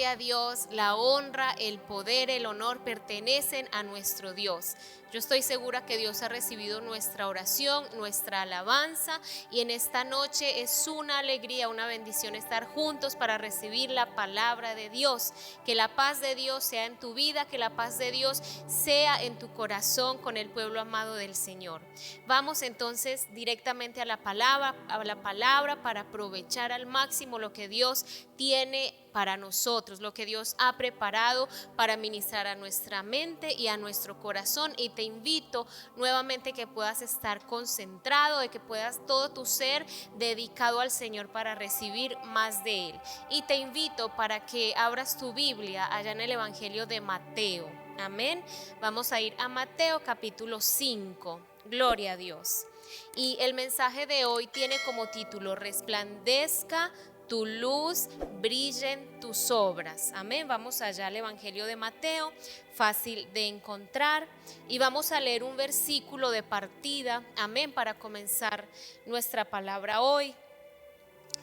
Gloria a Dios, la honra, el poder, el honor pertenecen a nuestro Dios. Yo estoy segura que Dios ha recibido nuestra oración, nuestra alabanza, y en esta noche es una alegría, una bendición estar juntos para recibir la palabra de Dios. Que la paz de Dios sea en tu vida, que la paz de Dios sea en tu corazón con el pueblo amado del Señor. Vamos entonces directamente a la palabra para aprovechar al máximo lo que Dios tiene para nosotros, lo que Dios ha preparado para ministrar a nuestra mente y a nuestro corazón. Y te invito nuevamente que puedas estar concentrado, de que puedas todo tu ser dedicado al Señor para recibir más de Él. Y te invito para que abras tu Biblia allá en el Evangelio de Mateo. Amén. Vamos a ir a Mateo capítulo 5. Gloria a Dios. Y el mensaje de hoy tiene como título: resplandezca tu luz, brillen tus obras. Amén. Vamos allá al Evangelio de Mateo, fácil de encontrar, y vamos a leer un versículo de partida. Amén, para comenzar nuestra palabra hoy.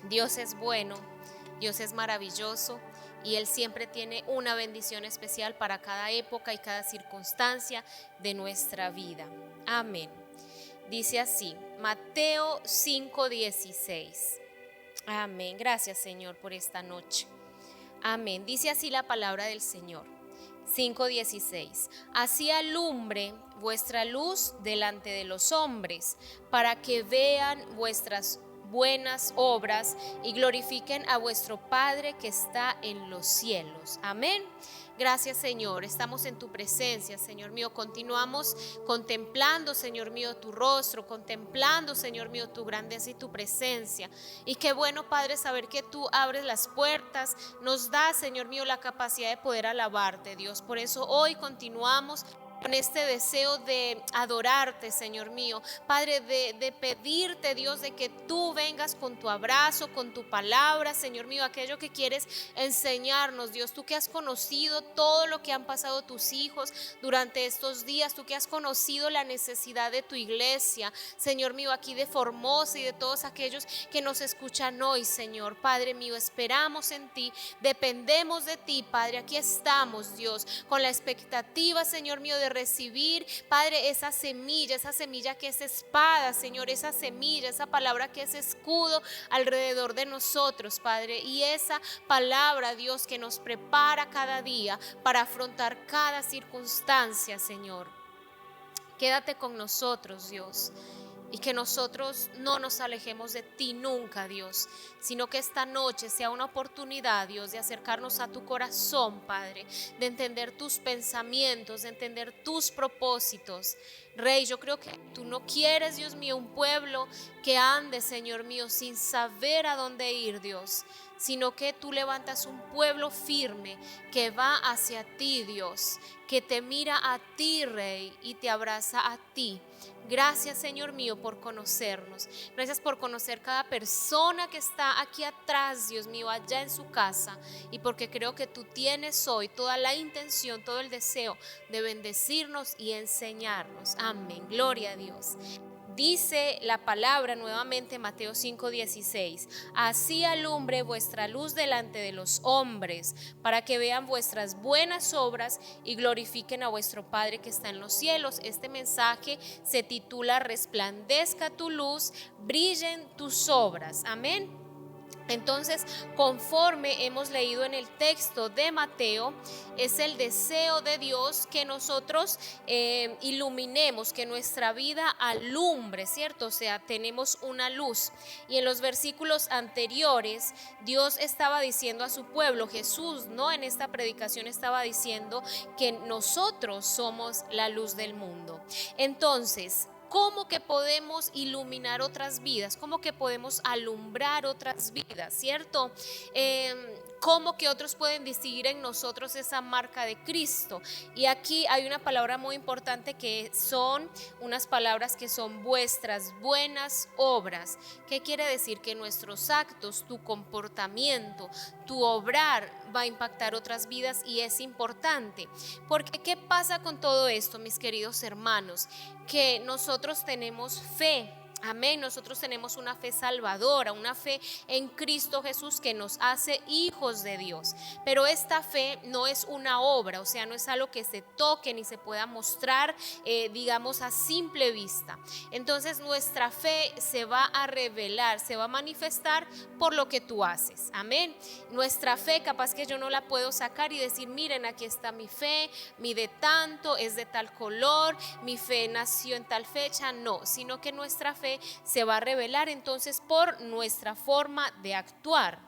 Dios es bueno, Dios es maravilloso, y Él siempre tiene una bendición especial para cada época y cada circunstancia de nuestra vida. Amén. Dice así, Mateo 5:16. Amén. Gracias, Señor, por esta noche. Amén. Dice así la palabra del Señor. 5:16. Así alumbre vuestra luz delante de los hombres, para que vean vuestras buenas obras y glorifiquen a vuestro Padre que está en los cielos. Amén. Gracias, Señor, estamos en tu presencia, Señor mío. Continuamos contemplando, Señor mío, tu rostro, contemplando, Señor mío, tu grandeza y tu presencia. Y qué bueno, Padre, saber que tú abres las puertas, nos da, Señor mío, la capacidad de poder alabarte, Dios. Por eso hoy continuamos con este deseo de adorarte, Señor mío, Padre, de pedirte, Dios, de que tú vengas con tu abrazo, con tu palabra, Señor mío, aquello que quieres enseñarnos, Dios. Tú que has conocido todo lo que han pasado tus hijos durante estos días, tú que has conocido la necesidad de tu iglesia, Señor mío, aquí de Formosa y de todos aquellos que nos escuchan hoy, Señor. Padre mío, esperamos en ti, dependemos de ti, Padre. Aquí estamos, Dios, con la expectativa, Señor mío, de recibir, Padre, esa semilla que es espada, Señor, esa semilla, esa palabra que es escudo alrededor de nosotros, Padre, y esa palabra, Dios, que nos prepara cada día para afrontar cada circunstancia, Señor. Quédate con nosotros, Dios, y que nosotros no nos alejemos de ti nunca, Dios, sino que esta noche sea una oportunidad, Dios, de acercarnos a tu corazón, Padre, de entender tus pensamientos, de entender tus propósitos. Rey, yo creo que tú no quieres, Dios mío, un pueblo que ande, Señor mío, sin saber a dónde ir, Dios, sino que tú levantas un pueblo firme que va hacia ti, Dios, que te mira a ti, Rey, y te abraza a ti. Gracias, Señor mío, por conocernos. Gracias por conocer cada persona que está aquí atrás, Dios mío, allá en su casa, y porque creo que tú tienes hoy toda la intención, todo el deseo de bendecirnos y enseñarnos. Amén. Gloria a Dios. Dice la palabra nuevamente, Mateo 5:16, así alumbre vuestra luz delante de los hombres, para que vean vuestras buenas obras y glorifiquen a vuestro Padre que está en los cielos. Este mensaje se titula resplandezca tu luz, brillen tus obras. Amén. Entonces, conforme hemos leído en el texto de Mateo, es el deseo de Dios que nosotros iluminemos, que nuestra vida alumbre, ¿cierto? O sea, tenemos una luz. Y en los versículos anteriores, Dios estaba diciendo a su pueblo, Jesús, ¿no? En esta predicación estaba diciendo que nosotros somos la luz del mundo. Entonces, ¿cómo que podemos iluminar otras vidas? ¿Cómo que podemos alumbrar otras vidas? ¿Cierto? ¿Cómo que otros pueden distinguir en nosotros esa marca de Cristo? Y aquí hay una palabra muy importante que son unas palabras que son vuestras buenas obras. ¿Qué quiere decir? Que nuestros actos, tu comportamiento, tu obrar va a impactar otras vidas, y es importante. Porque ¿qué pasa con todo esto, mis queridos hermanos? Que nosotros tenemos fe. Amén, nosotros tenemos una fe salvadora, una fe en Cristo Jesús que nos hace hijos de Dios. Pero esta fe no es una obra, o sea, no es algo que se toque ni se pueda mostrar, digamos, a simple vista. Entonces nuestra fe se va a revelar, se va a manifestar por lo que tú haces. Amén. Nuestra fe, capaz que yo no la puedo sacar y decir, miren, aquí está mi fe, mide tanto, es de tal color, mi fe nació en tal fecha. No, sino que nuestra fe se va a revelar entonces por nuestra forma de actuar.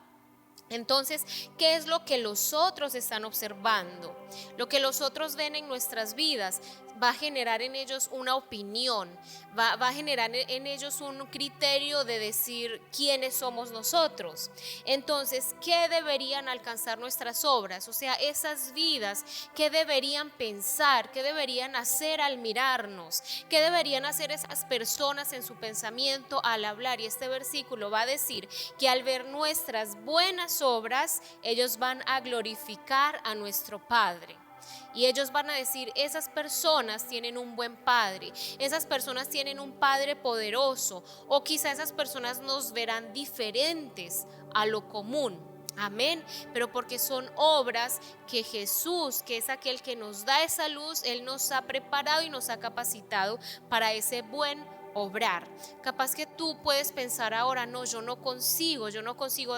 Entonces, ¿qué es lo que los otros están observando? Lo que los otros ven en nuestras vidas va a generar en ellos una opinión, va a generar en ellos un criterio de decir quiénes somos nosotros. Entonces, ¿qué deberían alcanzar nuestras obras? O sea, esas vidas, ¿qué deberían pensar? ¿Qué deberían hacer al mirarnos? ¿Qué deberían hacer esas personas en su pensamiento al hablar? Y este versículo va a decir que al ver nuestras buenas obras, ellos van a glorificar a nuestro Padre. Y ellos van a decir, esas personas tienen un buen padre, esas personas tienen un padre poderoso, o quizá esas personas nos verán diferentes a lo común. Amén, pero porque son obras que Jesús, que es aquel que nos da esa luz, Él nos ha preparado y nos ha capacitado para ese buen obrar. Capaz que tú puedes pensar ahora, no, yo no consigo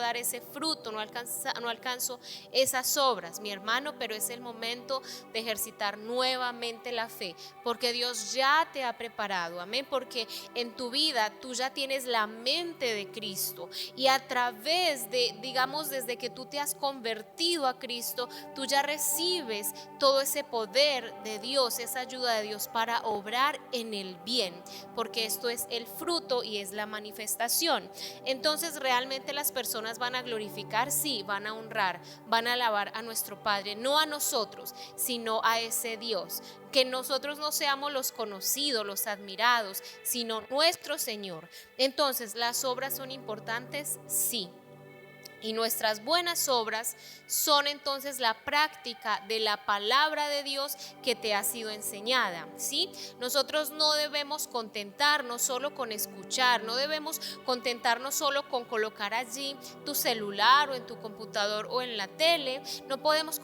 dar ese fruto, no alcanzo esas obras, mi hermano, pero es el momento de ejercitar nuevamente la fe, porque Dios ya te ha preparado, amén, porque en tu vida tú ya tienes la mente de Cristo y a través de, digamos, desde que tú te has convertido a Cristo, tú ya recibes todo ese poder de Dios, esa ayuda de Dios para obrar en el bien, porque esto es el fruto y es la manifestación. Entonces realmente las personas van a glorificar, sí, van a honrar, van a alabar a nuestro Padre, no a nosotros, sino a ese Dios. Que nosotros no seamos los conocidos, los admirados, sino nuestro Señor. Entonces, ¿las obras son importantes? Sí. Y nuestras buenas obras son entonces la práctica de la palabra de Dios que te ha sido enseñada, ¿sí? Nosotros no debemos contentarnos solo con escuchar, no debemos contentarnos solo con colocar allí tu celular o en tu computador o en la tele, no podemos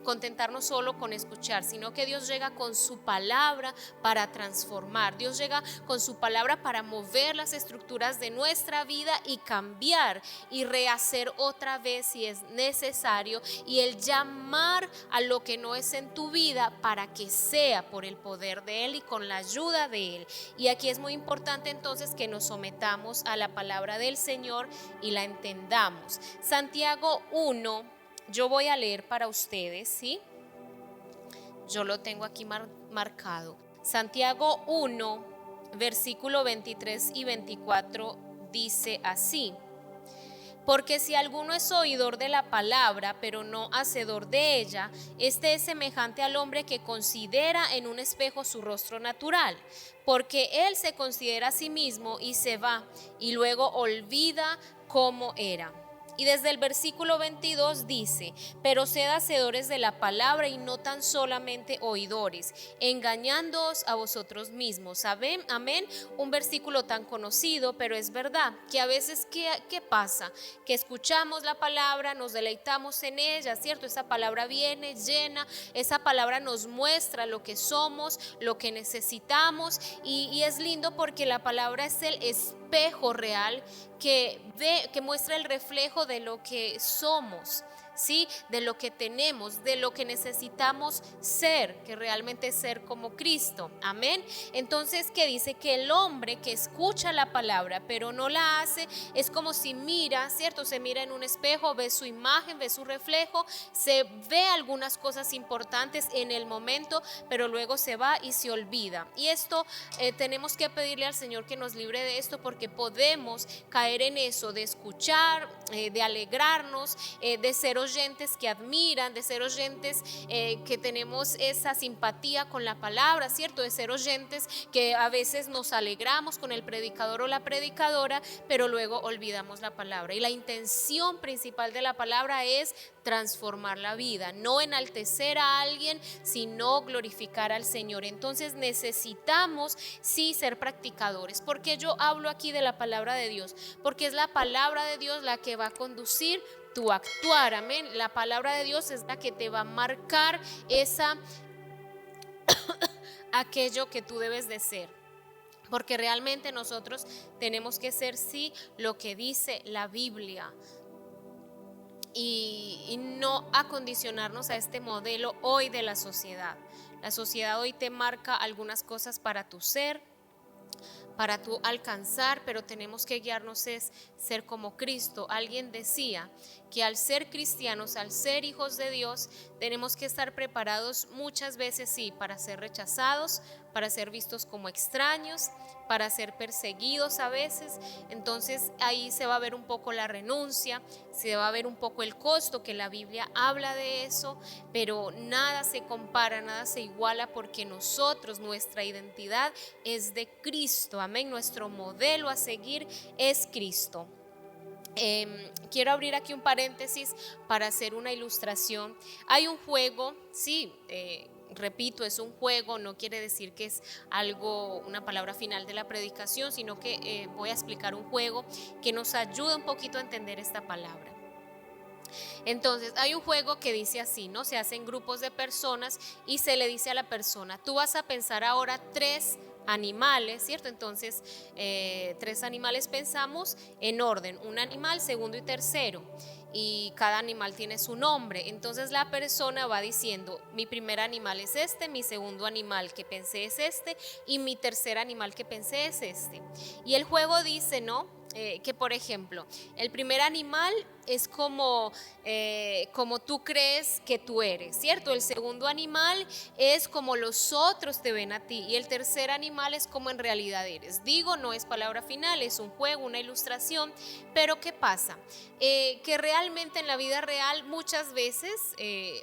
contentarnos solo con escuchar, sino que Dios llega con su palabra para transformar, Dios llega con su palabra para mover las estructuras de nuestra vida y cambiar y rehacer otra vez si es necesario, y el llamar a lo que no es en tu vida para que sea por el poder de Él y con la ayuda de Él. Y aquí es muy importante entonces que nos sometamos a la palabra del Señor y la entendamos. Santiago 1, yo voy a leer para ustedes, ¿sí? Yo lo tengo aquí marcado. Santiago 1, versículo 23 y 24 dice así: porque si alguno es oidor de la palabra, pero no hacedor de ella, este es semejante al hombre que considera en un espejo su rostro natural, porque él se considera a sí mismo y se va, y luego olvida cómo era. Y desde el versículo 22 dice: pero sed hacedores de la palabra y no tan solamente oidores, engañándoos a vosotros mismos. Amén. Un versículo tan conocido, pero es verdad que a veces ¿qué pasa? Que escuchamos la palabra, nos deleitamos en ella, ¿cierto? Esa palabra viene, llena, esa palabra nos muestra lo que somos, lo que necesitamos, y es lindo porque la palabra es el espejo real que muestra el reflejo de lo que somos, ¿sí? De lo que tenemos, de lo que necesitamos ser, que realmente es ser como Cristo. Amén. Entonces, ¿qué dice? Que el hombre que escucha la palabra pero no la hace, es como si mira, ¿cierto? Se mira en un espejo, ve su imagen, ve su reflejo, se ve algunas cosas importantes en el momento, pero luego se va y se olvida. Y esto tenemos que pedirle al Señor que nos libre de esto, porque podemos caer en eso de escuchar, de alegrarnos, de ser oyentes que admiran, de ser oyentes que tenemos esa simpatía con la palabra, ¿cierto? De ser oyentes que a veces nos alegramos con el predicador o la predicadora, pero luego olvidamos la palabra. Y la intención principal de la palabra es transformar la vida, no enaltecer a alguien, sino glorificar al Señor. Entonces necesitamos sí ser practicadores. ¿Por qué yo hablo aquí de la palabra de Dios? Porque es la palabra de Dios la que va a conducir tu actuar, amén. La palabra de Dios es la que te va a marcar aquello que tú debes de ser. Porque realmente nosotros tenemos que ser sí lo que dice la Biblia. Y no acondicionarnos a este modelo hoy de la sociedad. La sociedad hoy te marca algunas cosas para tu ser, para tú alcanzar, pero tenemos que guiarnos es ser como Cristo. Alguien decía que al ser cristianos, al ser hijos de Dios, tenemos que estar preparados muchas veces sí, para ser rechazados, para ser vistos como extraños, para ser perseguidos a veces. Entonces ahí se va a ver un poco la renuncia, se va a ver un poco el costo, que la Biblia habla de eso, pero nada se compara, nada se iguala, porque nosotros, nuestra identidad es de Cristo, amén. Nuestro modelo a seguir es Cristo. Quiero abrir aquí un paréntesis para hacer una ilustración. Hay un juego, sí, repito, es un juego, no quiere decir que es algo, una palabra final de la predicación, sino que voy a explicar un juego que nos ayuda un poquito a entender esta palabra. Entonces hay un juego que dice así, ¿no? Se hacen grupos de personas y se le dice a la persona: tú vas a pensar ahora 3 animales, ¿cierto? Entonces 3 animales pensamos en orden, un animal, segundo y tercero, y cada animal tiene su nombre. Entonces la persona va diciendo: mi primer animal es este, mi segundo animal que pensé es este, y mi tercer animal que pensé es este. Y el juego dice, ¿no? Que por ejemplo, el primer animal es como tú crees que tú eres, ¿cierto? El segundo animal es como los otros te ven a ti, y el tercer animal es como en realidad eres. Digo, no es palabra final, es un juego, una ilustración, pero ¿qué pasa? Que realmente en la vida real muchas veces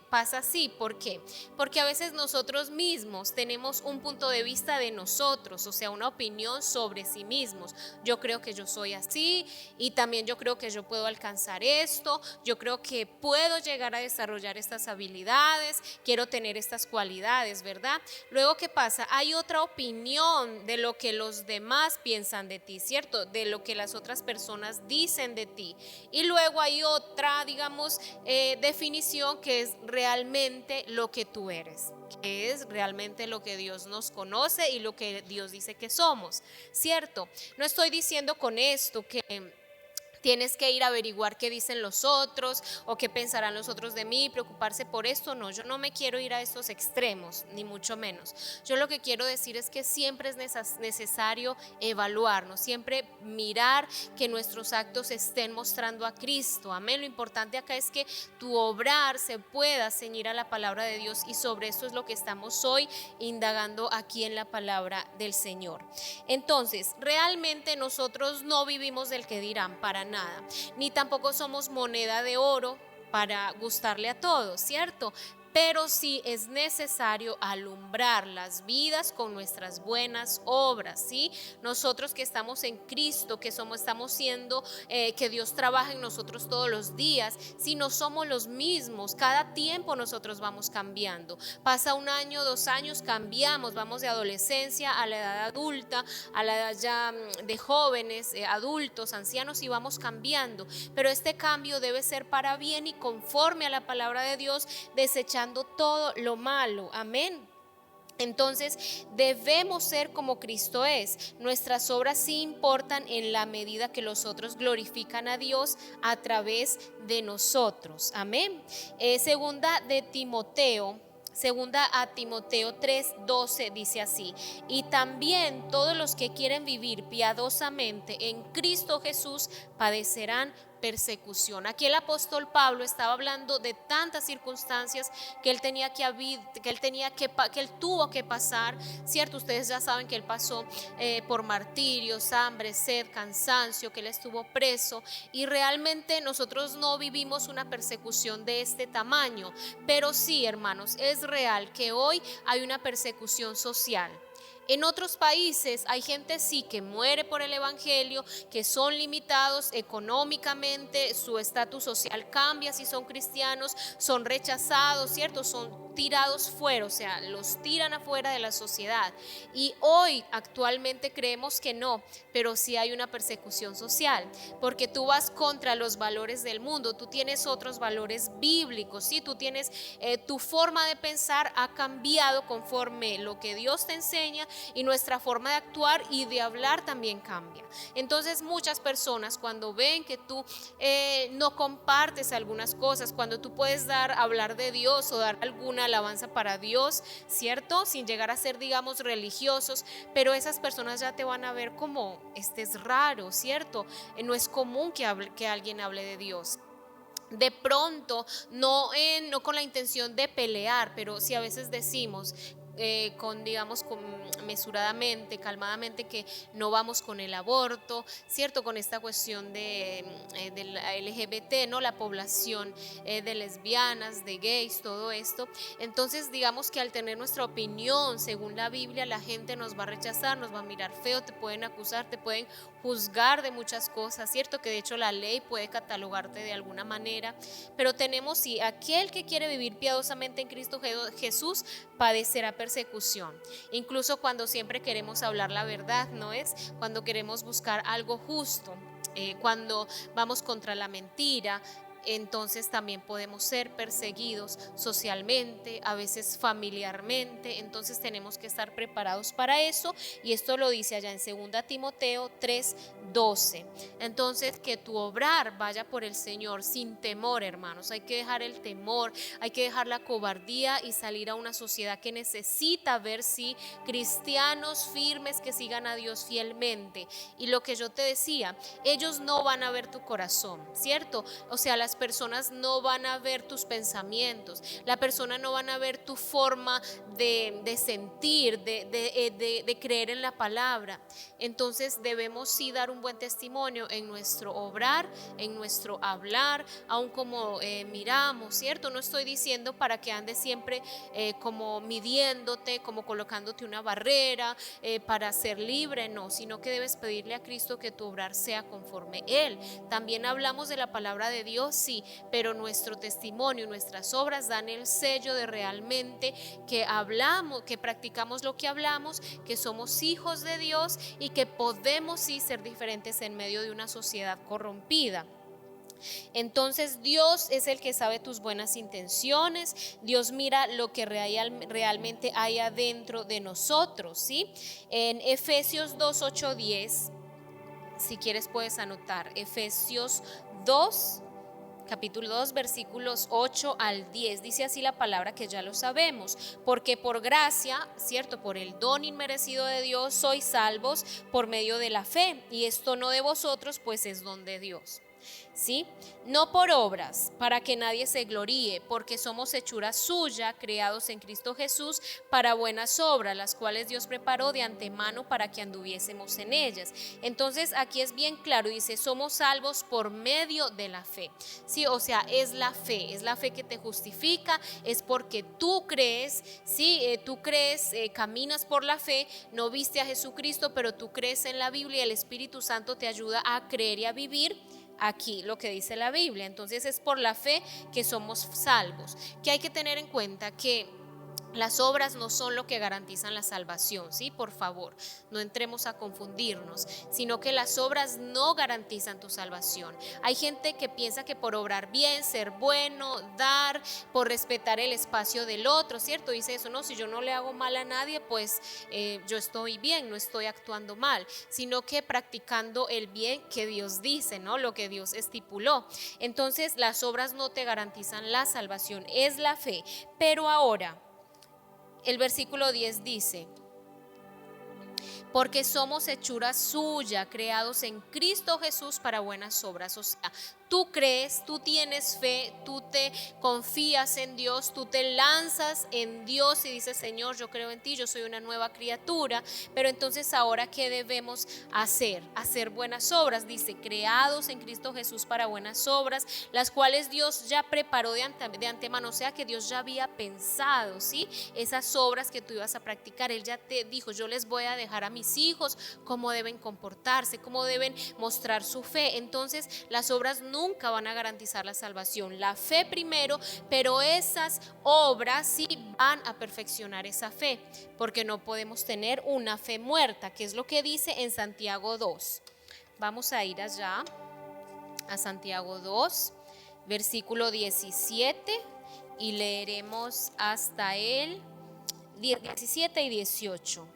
pasa así. ¿Por qué? Porque a veces nosotros mismos tenemos un punto de vista de nosotros, o sea, una opinión sobre sí mismos. Yo creo que yo soy así, y también yo creo que yo puedo alcanzar esto, yo creo que puedo llegar a desarrollar estas habilidades, quiero tener estas cualidades, ¿verdad? Luego, ¿qué pasa? Hay otra opinión de lo que los demás piensan de ti, ¿cierto? De lo que las otras personas dicen de ti. Y luego hay otra, digamos, definición, que es realmente lo que tú eres, que es realmente lo que Dios nos conoce y lo que Dios dice que somos, ¿cierto? No estoy diciendo con esto que tienes que ir a averiguar qué dicen los otros o qué pensarán los otros de mí, preocuparse por esto. No, yo no me quiero ir a estos extremos, ni mucho menos. Yo lo que quiero decir es que siempre es necesario evaluarnos, siempre mirar que nuestros actos estén mostrando a Cristo, amén. Lo importante acá es que tu obrar se pueda ceñir a la palabra de Dios, y sobre esto es lo que estamos hoy indagando aquí en la palabra del Señor. Entonces, realmente nosotros no vivimos del que dirán, para nada, ni tampoco somos moneda de oro para gustarle a todos, ¿cierto? Pero sí es necesario alumbrar las vidas con nuestras buenas obras, ¿sí? Nosotros que estamos en Cristo, que estamos siendo, que Dios trabaja en nosotros todos los días, si no somos los mismos, cada tiempo nosotros vamos cambiando. Pasa 1 año, 2 años, cambiamos, vamos de adolescencia a la edad adulta, a la edad ya de jóvenes, adultos, ancianos, y vamos cambiando. Pero este cambio debe ser para bien y conforme a la palabra de Dios, desechando todo lo malo, amén. Entonces debemos ser como Cristo es. Nuestras obras sí importan en la medida que los otros glorifican a Dios a través de nosotros, amén. Segunda a Timoteo 3:12 dice así: y también todos los que quieren vivir piadosamente en Cristo Jesús padecerán persecución. Aquí el apóstol Pablo estaba hablando de tantas circunstancias que él tuvo que pasar, ¿cierto? Ustedes ya saben que él pasó por martirios, hambre, sed, cansancio, que él estuvo preso, y realmente nosotros no vivimos una persecución de este tamaño, pero sí, hermanos, es real que hoy hay una persecución social. En otros países hay gente sí que muere por el evangelio, que son limitados económicamente, su estatus social cambia si son cristianos, son rechazados, ¿cierto? Son tirados fuera, o sea, los tiran afuera de la sociedad. Y hoy actualmente creemos que no, pero sí hay una persecución social, porque tú vas contra los valores del mundo, tú tienes otros valores bíblicos, ¿sí? Tú tienes tu forma de pensar ha cambiado conforme lo que Dios te enseña, y nuestra forma de actuar y de hablar también cambia. Entonces muchas personas cuando ven que tú no compartes algunas cosas, cuando tú puedes hablar de Dios o dar alguna alabanza para Dios, ¿cierto? Sin llegar a ser, digamos, religiosos, pero esas personas ya te van a ver como, este es raro, ¿cierto? No es común que alguien hable de Dios. De pronto, no con la intención de pelear, pero si a veces decimos con mesuradamente, calmadamente, que no vamos con el aborto, ¿cierto? Con esta cuestión de la LGBT, ¿no? La población de lesbianas, de gays, todo esto. Entonces, digamos que al tener nuestra opinión según la Biblia, la gente nos va a rechazar, nos va a mirar feo, te pueden acusar, te pueden juzgar de muchas cosas, ¿cierto? Que de hecho la ley puede catalogarte de alguna manera, pero tenemos, sí, aquel que quiere vivir piadosamente en Cristo Jesús padecerá persecución, incluso cuando siempre queremos hablar la verdad, ¿no es? Cuando queremos buscar algo justo, cuando vamos contra la mentira, entonces también podemos ser perseguidos socialmente, a veces familiarmente. Entonces tenemos que estar preparados para eso, y esto lo dice allá en 2 Timoteo 3:12. Entonces, que tu obrar vaya por el Señor sin temor, hermanos. Hay que dejar el temor, hay que dejar la cobardía y salir a una sociedad que necesita ver, sí, cristianos firmes que sigan a Dios fielmente. Y lo que yo te decía, ellos no van a ver tu corazón, ¿cierto? O sea, las personas no van a ver tus pensamientos, la persona no van a ver tu forma de sentir, de creer en la palabra. Entonces debemos sí dar un buen testimonio en nuestro obrar, en nuestro hablar, aun como miramos, ¿cierto? No estoy diciendo para que andes siempre como midiéndote, como colocándote una barrera para ser libre, no, sino que debes pedirle a Cristo que tu obrar sea conforme Él. También hablamos de la palabra de Dios, sí, pero nuestro testimonio, nuestras obras dan el sello de realmente que hablamos, que practicamos lo que hablamos, que somos hijos de Dios y que podemos sí ser diferentes en medio de una sociedad corrompida. Entonces Dios es el que sabe tus buenas intenciones, Dios mira lo que realmente hay adentro de nosotros, ¿sí? En Efesios 2, 8, 10, si quieres puedes anotar, Efesios 2, capítulo 2, versículos 8 al 10, dice así la palabra, que ya lo sabemos, porque por gracia, cierto, por el don inmerecido de Dios sois salvos por medio de la fe, y esto no de vosotros, pues es don de Dios. ¿Sí? No por obras, para que nadie se gloríe, porque somos hechura suya, creados en Cristo Jesús para buenas obras, las cuales Dios preparó de antemano para que anduviésemos en ellas. Entonces aquí es bien claro, dice, somos salvos por medio de la fe. Sí, o sea, es la fe que te justifica, es porque tú crees, sí, tú crees, caminas por la fe, no viste a Jesucristo, pero tú crees en la Biblia, y el Espíritu Santo te ayuda a creer y a vivir aquí lo que dice la Biblia. Entonces es por la fe que somos salvos. Que hay que tener en cuenta que las obras no son lo que garantizan la salvación, ¿sí? Por favor, no entremos a confundirnos, sino que las obras no garantizan tu salvación. Hay gente que piensa que por obrar bien, ser bueno, dar, por respetar el espacio del otro, ¿cierto? Dice eso, no, si yo no le hago mal a nadie, pues yo estoy bien, no estoy actuando mal, sino que practicando el bien que Dios dice, ¿no? Lo que Dios estipuló. Entonces, las obras no te garantizan la salvación, es la fe. Pero ahora, el versículo 10 dice, porque somos hechura suya, creados en Cristo Jesús para buenas obras. O sea, tú crees, tú tienes fe, tú te confías en Dios, tú te lanzas en Dios y dices, Señor, yo creo en ti, yo soy una nueva criatura. Pero entonces ahora, ¿qué debemos hacer? Hacer buenas obras. Dice, creados en Cristo Jesús para buenas obras, las cuales Dios ya preparó de antemano. O sea que Dios ya había pensado, ¿sí? Esas obras que tú ibas a practicar. Él ya te dijo, yo les voy a dejar a mis hijos cómo deben comportarse, cómo deben mostrar su fe. Entonces las obras nunca van a garantizar la salvación. La fe primero, pero esas obras sí van a perfeccionar esa fe, porque no podemos tener una fe muerta, que es lo que dice en Santiago 2. Vamos a ir allá a Santiago 2, versículo 17, y leeremos hasta el 17 y 18.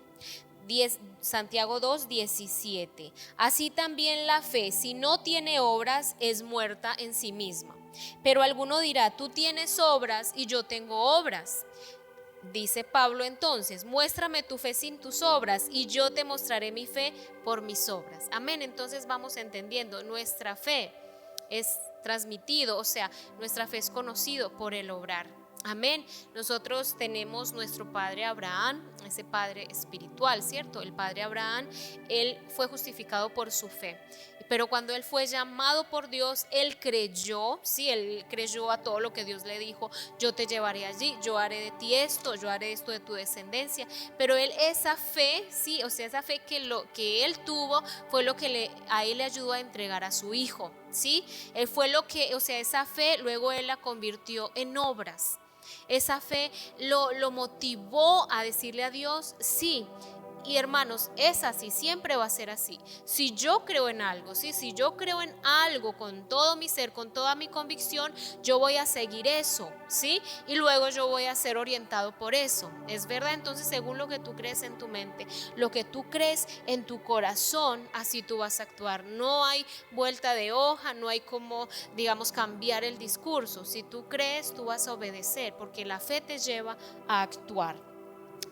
Santiago 2, 17. Así también la fe, si no tiene obras, es muerta en sí misma. Pero alguno dirá, tú tienes obras y yo tengo obras. Dice Pablo entonces, muéstrame tu fe sin tus obras y yo te mostraré mi fe por mis obras. Amén. Entonces vamos entendiendo, nuestra fe es transmitido, o sea, nuestra fe es conocido por el obrar. Amén. Nosotros tenemos nuestro padre Abraham, ese padre espiritual, ¿cierto? El padre Abraham, él fue justificado por su fe. Pero cuando él fue llamado por Dios, él creyó, sí, él creyó a todo lo que Dios le dijo. Yo te llevaré allí, yo haré de ti esto, yo haré esto de tu descendencia. Pero él, esa fe, sí, o sea, esa fe que él tuvo fue lo que a él le ayudó a entregar a su hijo, sí. Él fue lo que, o sea, esa fe luego él la convirtió en obras. Esa fe lo motivó a decirle a Dios, sí. Y hermanos, es así, siempre va a ser así. Si yo creo en algo, ¿sí? Si yo creo en algo con todo mi ser, con toda mi convicción, yo voy a seguir eso, ¿sí? Y luego yo voy a ser orientado por eso. ¿Es verdad? Entonces, según lo que tú crees en tu mente, lo que tú crees en tu corazón, así tú vas a actuar. No hay vuelta de hoja, no hay como, digamos, cambiar el discurso. Si tú crees, tú vas a obedecer, porque la fe te lleva a actuar.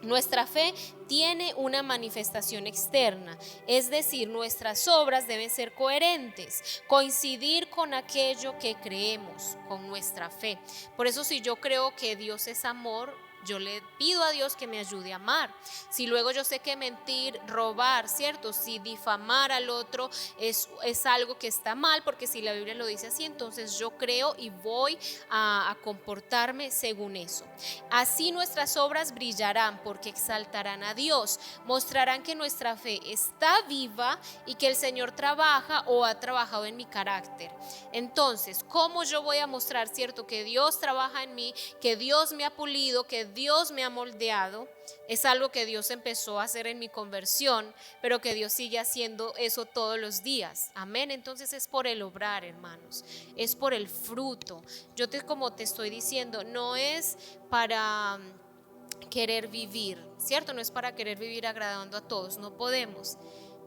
Nuestra fe tiene una manifestación externa, es decir, nuestras obras deben ser coherentes, coincidir con aquello que creemos, con nuestra fe. Por eso, si yo creo que Dios es amor, yo le pido a Dios que me ayude a amar. Si luego yo sé que mentir, robar, ¿cierto? Si difamar al otro es algo que está mal, porque si la Biblia lo dice así, entonces yo creo y voy a comportarme según eso. Así nuestras obras brillarán porque exaltarán a Dios, mostrarán que nuestra fe está viva y que el Señor trabaja o ha trabajado en mi carácter. Entonces, ¿cómo yo voy a mostrar, cierto, que Dios trabaja en mí, que Dios me ha pulido, que Dios me ha moldeado? Es algo que Dios empezó a hacer en mi conversión, pero que Dios sigue haciendo eso todos los días. Amén. Entonces es por el obrar, hermanos, es por el fruto. Como te estoy diciendo, no es para querer vivir, ¿cierto? No es para querer vivir agradando a todos, no podemos.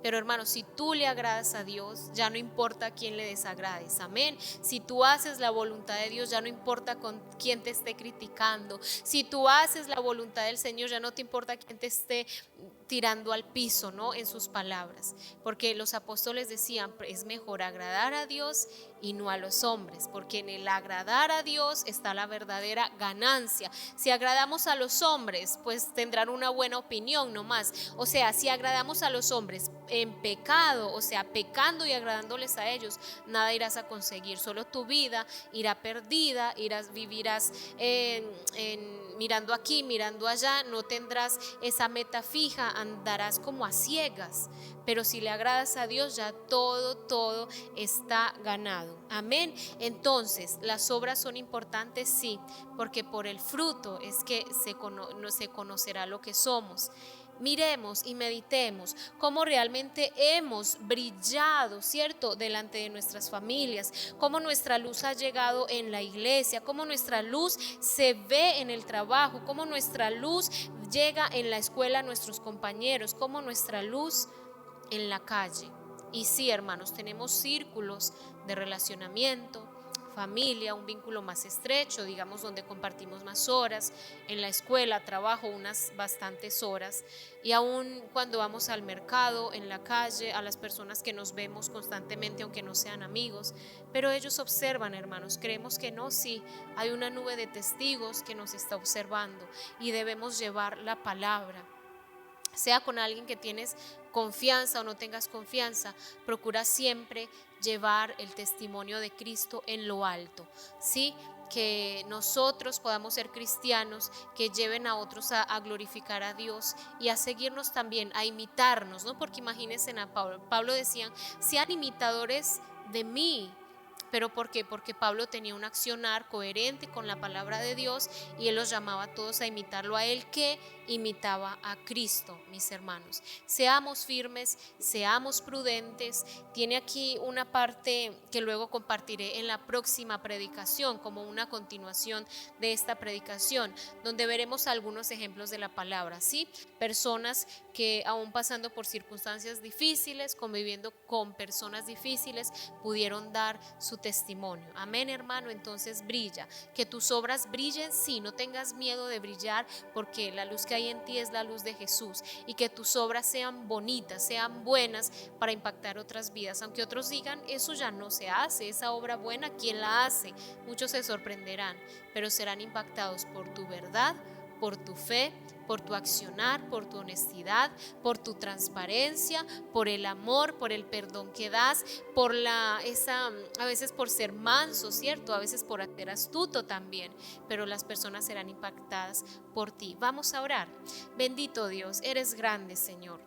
Pero hermanos, si tú le agradas a Dios, ya no importa a quién le desagrades, amén. Si tú haces la voluntad de Dios, ya no importa con quién te esté criticando. Si tú haces la voluntad del Señor, ya no te importa quién te esté tirando al piso, ¿no? En sus palabras, porque los apóstoles decían, es mejor agradar a Dios y no a los hombres, porque en el agradar a Dios está la verdadera ganancia. Si agradamos a los hombres, pues tendrán una buena opinión nomás. O sea, si agradamos a los hombres en pecado, o sea, pecando y agradándoles a ellos, nada irás a conseguir, solo tu vida irá perdida, vivirás mirando aquí, mirando allá, no tendrás esa meta fija, andarás como a ciegas. Pero si le agradas a Dios, ya todo está ganado. Amén. Entonces, las obras son importantes, sí, porque por el fruto es que se conocerá lo que somos. Miremos y meditemos cómo realmente hemos brillado, ¿cierto?, delante de nuestras familias, cómo nuestra luz ha llegado en la iglesia, cómo nuestra luz se ve en el trabajo, cómo nuestra luz llega en la escuela a nuestros compañeros, cómo nuestra luz en la calle. Y sí, hermanos, tenemos círculos de relacionamiento, familia, un vínculo más estrecho, digamos donde compartimos más horas, en la escuela, trabajo unas bastantes horas, y aún cuando vamos al mercado, en la calle, a las personas que nos vemos constantemente, aunque no sean amigos, pero ellos observan, hermanos, creemos que no, sí, hay una nube de testigos que nos está observando y debemos llevar la palabra. Sea con alguien que tienes confianza o no tengas confianza, procura siempre llevar el testimonio de Cristo en lo alto, ¿sí? Que nosotros podamos ser cristianos que lleven a otros a glorificar a Dios y a seguirnos también, a imitarnos, ¿no? Porque imagínense a Pablo decían, sean imitadores de mí. ¿Pero por qué? Porque Pablo tenía un accionar coherente con la palabra de Dios y él los llamaba a todos a imitarlo a él, que imitaba a Cristo, mis hermanos. Seamos firmes, seamos prudentes. Tiene aquí una parte que luego compartiré en la próxima predicación, como una continuación de esta predicación, donde veremos algunos ejemplos de la palabra, ¿sí? Personas que aún pasando por circunstancias difíciles, conviviendo con personas difíciles, pudieron dar su testimonio. Amén, hermano. Entonces brilla, que tus obras brillen, sí, no tengas miedo de brillar, porque la luz que hay en ti es la luz de Jesús, y que tus obras sean bonitas, sean buenas para impactar otras vidas, aunque otros digan, eso ya no se hace, esa obra buena, ¿quién la hace? Muchos se sorprenderán, pero serán impactados por tu verdad, por tu fe, por tu accionar, por tu honestidad, por tu transparencia, por el amor, por el perdón que das, por a veces por ser manso, ¿cierto? A veces por ser astuto también, pero las personas serán impactadas por ti. Vamos a orar. Bendito Dios, eres grande, Señor.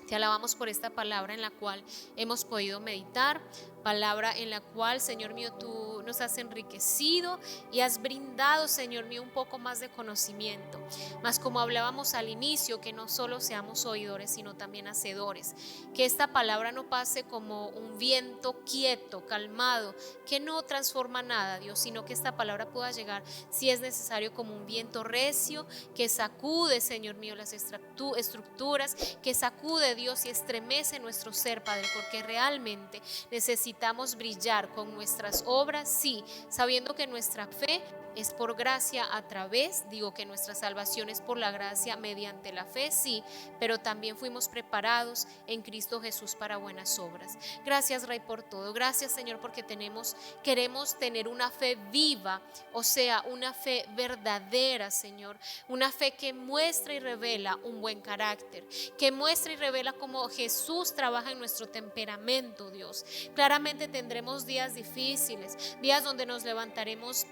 Te alabamos por esta palabra en la cual hemos podido meditar, palabra en la cual, Señor mío, tú nos has enriquecido y has brindado, Señor mío, un poco más de conocimiento. Mas como hablábamos al inicio, que no solo seamos oidores, sino también hacedores. Que esta palabra no pase como un viento quieto, calmado, que no transforma nada, Dios, sino que esta palabra pueda llegar, si es necesario, como un viento recio, que sacude, Señor mío, las estructuras, que sacude, Dios, y estremece nuestro ser, Padre, porque realmente necesitamos brillar con nuestras obras, sí, sabiendo que nuestra fe es por gracia que nuestra salvación es por la gracia mediante la fe, sí, pero también fuimos preparados en Cristo Jesús para buenas obras. Gracias, Rey, por todo. Gracias, Señor, porque queremos tener una fe viva, o sea, una fe verdadera, Señor, una fe que muestra y revela un buen carácter, que muestra y revela cómo Jesús trabaja en nuestro temperamento, Dios. Claramente tendremos días difíciles, días donde nos levantaremos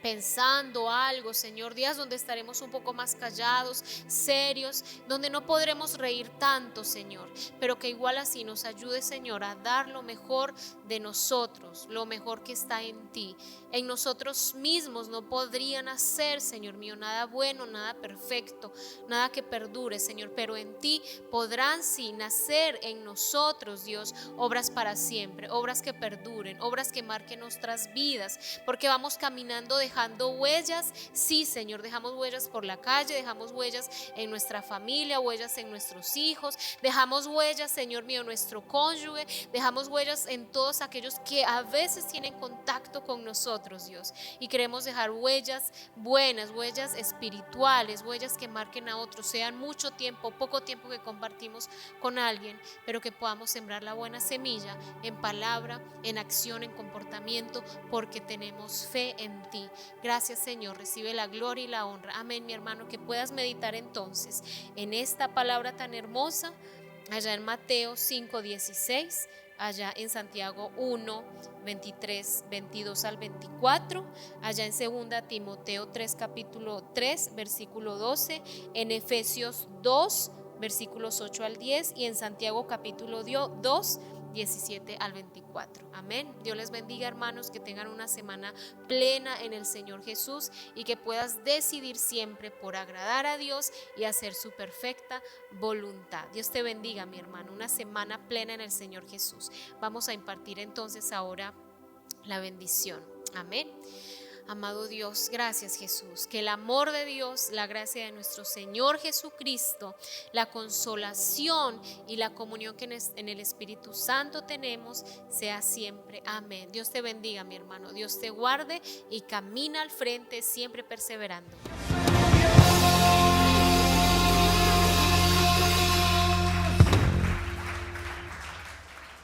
pensando algo, Señor, días donde estaremos un poco más callados, serios, donde no podremos reír tanto, Señor, pero que igual así nos ayude, Señor, a dar lo mejor de nosotros, lo mejor que está en ti. En nosotros mismos no podrían hacer, Señor mío, nada bueno, nada perfecto, nada que perdure, Señor, pero en ti podrán sí nacer en nosotros, Dios, obras para siempre, obras que perduren, obras que marquen nuestras vidas, porque vamos caminando dejando huellas, sí, Señor, dejamos huellas por la calle, dejamos huellas en nuestra familia, huellas en nuestros hijos, dejamos huellas, Señor mío, en nuestro cónyuge, dejamos huellas en todos aquellos que a veces tienen contacto con nosotros, Dios, y queremos dejar huellas buenas, huellas espirituales, huellas que marquen a otros, sean mucho tiempo, poco tiempo que compartimos con alguien, pero que podamos sembrar la buena semilla en palabra, en acción, en comportamiento, porque tenemos fe en ti. Gracias, Señor, recibe la gloria y la honra. Amén, mi hermano, que puedas meditar entonces en esta palabra tan hermosa, allá en Mateo 5:16, allá en Santiago 1, 23, 22 al 24, allá en 2 Timoteo 3, capítulo 3, versículo 12, en Efesios 2, versículos 8 al 10, y en Santiago capítulo 2, 17 al 24. Amén. Dios les bendiga, hermanos, que tengan una semana plena en el Señor Jesús y que puedas decidir siempre por agradar a Dios y hacer su perfecta voluntad. Dios te bendiga, mi hermano, una semana plena en el Señor Jesús. Vamos a impartir entonces ahora la bendición. Amén. Amado Dios, gracias Jesús, que el amor de Dios, la gracia de nuestro Señor Jesucristo, la consolación y la comunión que en el Espíritu Santo tenemos sea siempre. Amén. Dios te bendiga, mi hermano. Dios te guarde y camina al frente siempre perseverando.